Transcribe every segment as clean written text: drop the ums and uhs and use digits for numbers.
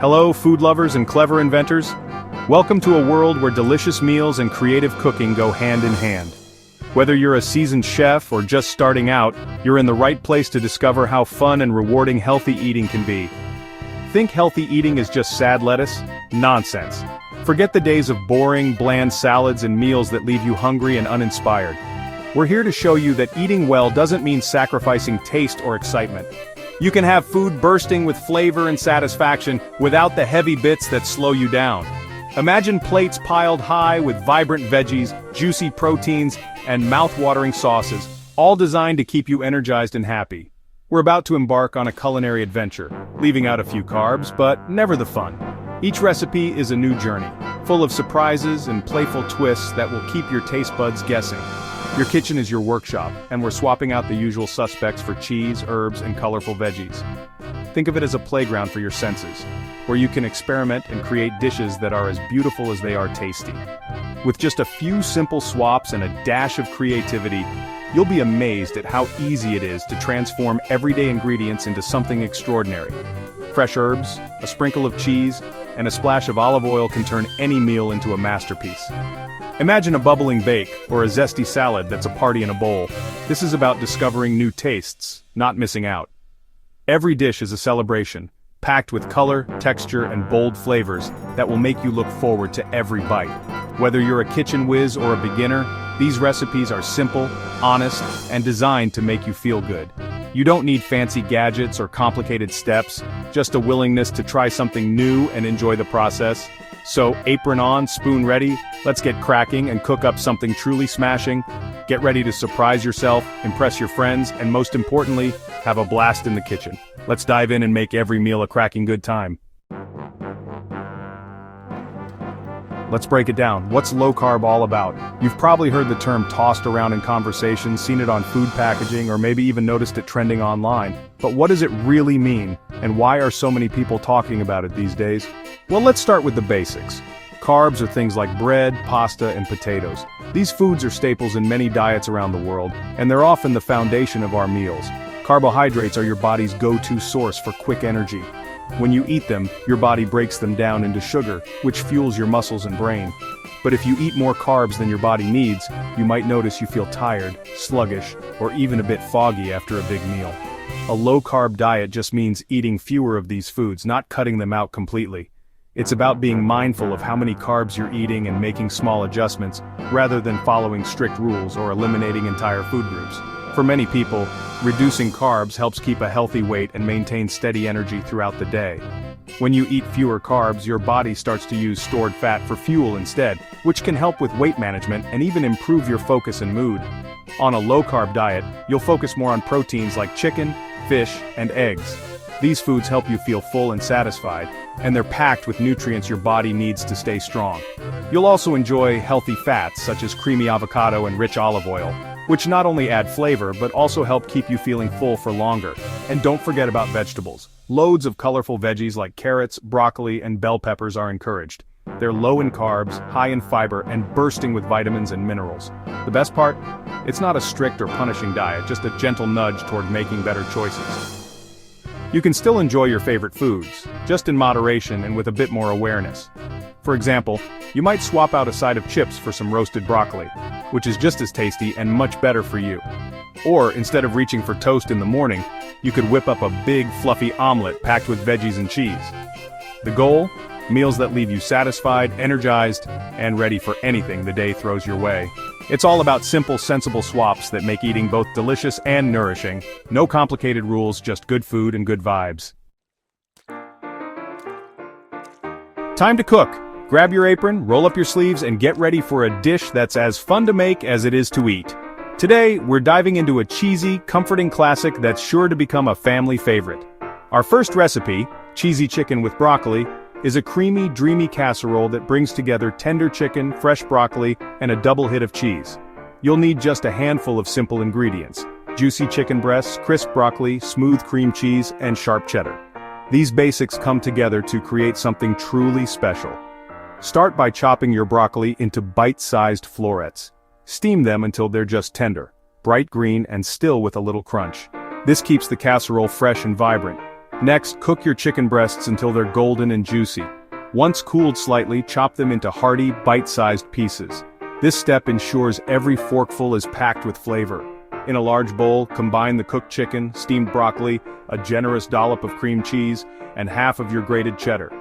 Hello, food lovers and clever inventors. Welcome to a world where delicious meals and creative cooking go hand in hand. Whether you're a seasoned chef or just starting out, you're in the right place to discover how fun and rewarding healthy eating can be. Think healthy eating is just sad lettuce? Nonsense. Forget the days of boring, bland salads and meals that leave you hungry and uninspired. We're here to show you that eating well doesn't mean sacrificing taste or excitement. You can have food bursting with flavor and satisfaction without the heavy bits that slow you down. Imagine plates piled high with vibrant veggies, juicy proteins, and mouth-watering sauces, all designed to keep you energized and happy. We're about to embark on a culinary adventure, leaving out a few carbs, but never the fun. Each recipe is a new journey, full of surprises and playful twists that will keep your taste buds guessing. Your kitchen is your workshop, and we're swapping out the usual suspects for cheese, herbs, and colorful veggies. Think of it as a playground for your senses, where you can experiment and create dishes that are as beautiful as they are tasty. With just a few simple swaps and a dash of creativity, you'll be amazed at how easy it is to transform everyday ingredients into something extraordinary. Fresh herbs, a sprinkle of cheese, and a splash of olive oil can turn any meal into a masterpiece. Imagine a bubbling bake, or a zesty salad that's a party in a bowl. This is about discovering new tastes, not missing out. Every dish is a celebration, packed with color, texture, and bold flavors that will make you look forward to every bite. Whether you're a kitchen whiz or a beginner, these recipes are simple, honest, and designed to make you feel good. You don't need fancy gadgets or complicated steps, just a willingness to try something new and enjoy the process. So, apron on, spoon ready, let's get cracking and cook up something truly smashing. Get ready to surprise yourself, impress your friends, and most importantly, have a blast in the kitchen. Let's dive in and make every meal a cracking good time. Let's break it down. What's low carb all about? You've probably heard the term tossed around in conversation, seen it on food packaging, or maybe even noticed it trending online. But what does it really mean, and why are so many people talking about it these days? Well, let's start with the basics. Carbs are things like bread, pasta, and potatoes. These foods are staples in many diets around the world, and they're often the foundation of our meals. Carbohydrates are your body's go-to source for quick energy. When you eat them, your body breaks them down into sugar, which fuels your muscles and brain. But if you eat more carbs than your body needs, you might notice you feel tired, sluggish, or even a bit foggy after a big meal. A low-carb diet just means eating fewer of these foods, not cutting them out completely. It's about being mindful of how many carbs you're eating and making small adjustments, rather than following strict rules or eliminating entire food groups. For many people, reducing carbs helps keep a healthy weight and maintain steady energy throughout the day. When you eat fewer carbs, your body starts to use stored fat for fuel instead, which can help with weight management and even improve your focus and mood. On a low-carb diet, you'll focus more on proteins like chicken, fish, and eggs. These foods help you feel full and satisfied, and they're packed with nutrients your body needs to stay strong. You'll also enjoy healthy fats such as creamy avocado and rich olive oil, which not only add flavor but also help keep you feeling full for longer. And don't forget about vegetables. Loads of colorful veggies like carrots, broccoli, and bell peppers are encouraged. They're low in carbs, high in fiber, and bursting with vitamins and minerals. The best part? It's not a strict or punishing diet, just a gentle nudge toward making better choices. You can still enjoy your favorite foods, just in moderation and with a bit more awareness. For example, you might swap out a side of chips for some roasted broccoli, which is just as tasty and much better for you. Or, instead of reaching for toast in the morning, you could whip up a big, fluffy omelet packed with veggies and cheese. The goal? Meals that leave you satisfied, energized, and ready for anything the day throws your way. It's all about simple, sensible swaps that make eating both delicious and nourishing. No complicated rules, just good food and good vibes. Time to cook. Grab your apron, roll up your sleeves, and get ready for a dish that's as fun to make as it is to eat. Today, we're diving into a cheesy, comforting classic that's sure to become a family favorite. Our first recipe, cheesy chicken with broccoli, is a creamy, dreamy casserole that brings together tender chicken, fresh broccoli, and a double hit of cheese. You'll need just a handful of simple ingredients: juicy chicken breasts, crisp broccoli, smooth cream cheese, and sharp cheddar. These basics come together to create something truly special. Start by chopping your broccoli into bite-sized florets. Steam them until they're just tender, bright green, and still with a little crunch. This keeps the casserole fresh and vibrant. Next, cook your chicken breasts until they're golden and juicy. Once cooled slightly, chop them into hearty, bite-sized pieces. This step ensures every forkful is packed with flavor. In a large bowl, combine the cooked chicken, steamed broccoli, a generous dollop of cream cheese, and half of your grated cheddar.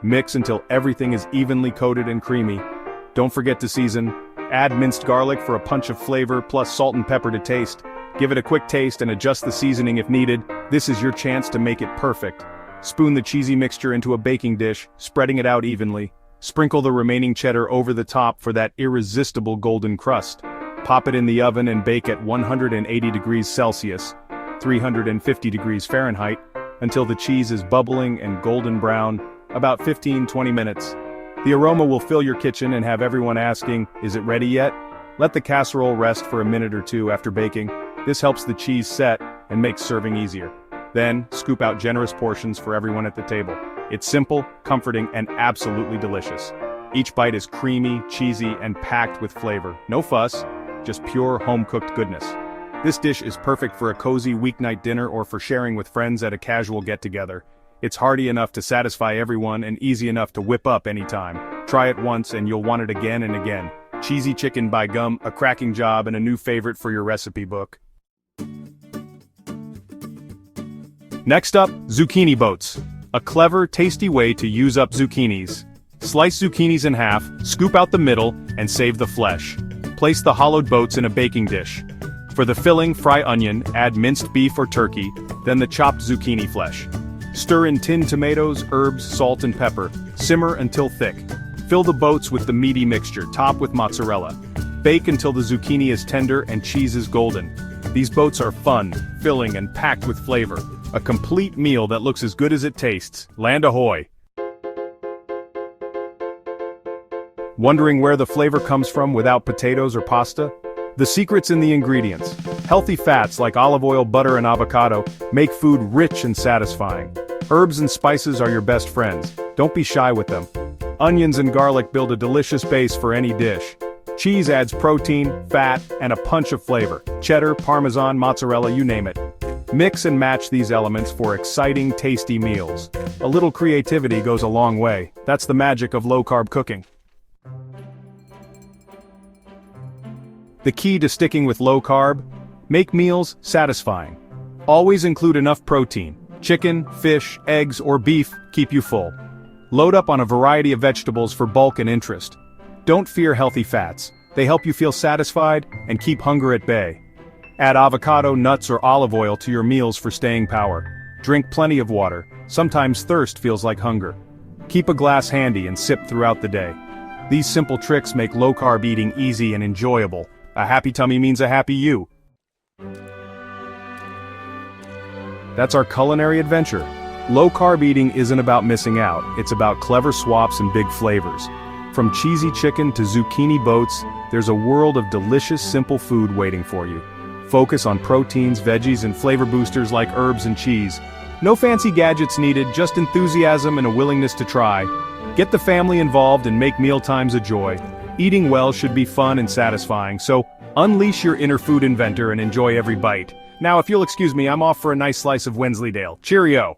Mix until everything is evenly coated and creamy. Don't forget to season. Add minced garlic for a punch of flavor, plus salt and pepper to taste. Give it a quick taste and adjust the seasoning if needed. This is your chance to make it perfect. Spoon the cheesy mixture into a baking dish, spreading it out evenly. Sprinkle the remaining cheddar over the top for that irresistible golden crust. Pop it in the oven and bake at 180 degrees Celsius, 350 degrees Fahrenheit, until the cheese is bubbling and golden brown, about 15-20 minutes. The aroma will fill your kitchen and have everyone asking, "Is it ready yet?" Let the casserole rest for a minute or two after baking. This helps the cheese set and makes serving easier. Then, scoop out generous portions for everyone at the table. It's simple, comforting, and absolutely delicious. Each bite is creamy, cheesy, and packed with flavor. No fuss, just pure home-cooked goodness. This dish is perfect for a cozy weeknight dinner or for sharing with friends at a casual get-together. It's hearty enough to satisfy everyone and easy enough to whip up anytime. Try it once and you'll want it again and again. Cheesy chicken by gum, a cracking job and a new favorite for your recipe book. Next up, zucchini boats. A clever, tasty way to use up zucchinis. Slice zucchinis in half, scoop out the middle, and save the flesh. Place the hollowed boats in a baking dish. For the filling, fry onion, add minced beef or turkey, then the chopped zucchini flesh. Stir in tinned tomatoes, herbs, salt and pepper. Simmer until thick. Fill the boats with the meaty mixture, top with mozzarella. Bake until the zucchini is tender and cheese is golden. These boats are fun, filling and packed with flavor. A complete meal that looks as good as it tastes. Land ahoy! Wondering where the flavor comes from without potatoes or pasta? The secret's in the ingredients. Healthy fats like olive oil, butter, and avocado make food rich and satisfying. Herbs and spices are your best friends. Don't be shy with them. Onions and garlic build a delicious base for any dish. Cheese adds protein, fat, and a punch of flavor. Cheddar, Parmesan, mozzarella, you name it. Mix and match these elements for exciting, tasty meals. A little creativity goes a long way. That's the magic of low-carb cooking. The key to sticking with low-carb? Make meals satisfying. Always include enough protein. Chicken, fish, eggs, or beef keep you full. Load up on a variety of vegetables for bulk and interest. Don't fear healthy fats. They help you feel satisfied and keep hunger at bay. Add avocado, nuts, or olive oil to your meals for staying power. Drink plenty of water. Sometimes thirst feels like hunger. Keep a glass handy and sip throughout the day. These simple tricks make low-carb eating easy and enjoyable. A happy tummy means a happy you. That's our culinary adventure. Low-carb eating isn't about missing out, it's about clever swaps and big flavors. From cheesy chicken to zucchini boats, there's a world of delicious, simple food waiting for you. Focus on proteins, veggies, and flavor boosters like herbs and cheese. No fancy gadgets needed, just enthusiasm and a willingness to try. Get the family involved and make mealtimes a joy. Eating well should be fun and satisfying, so unleash your inner food inventor and enjoy every bite. Now if you'll excuse me, I'm off for a nice slice of Wensleydale. Cheerio!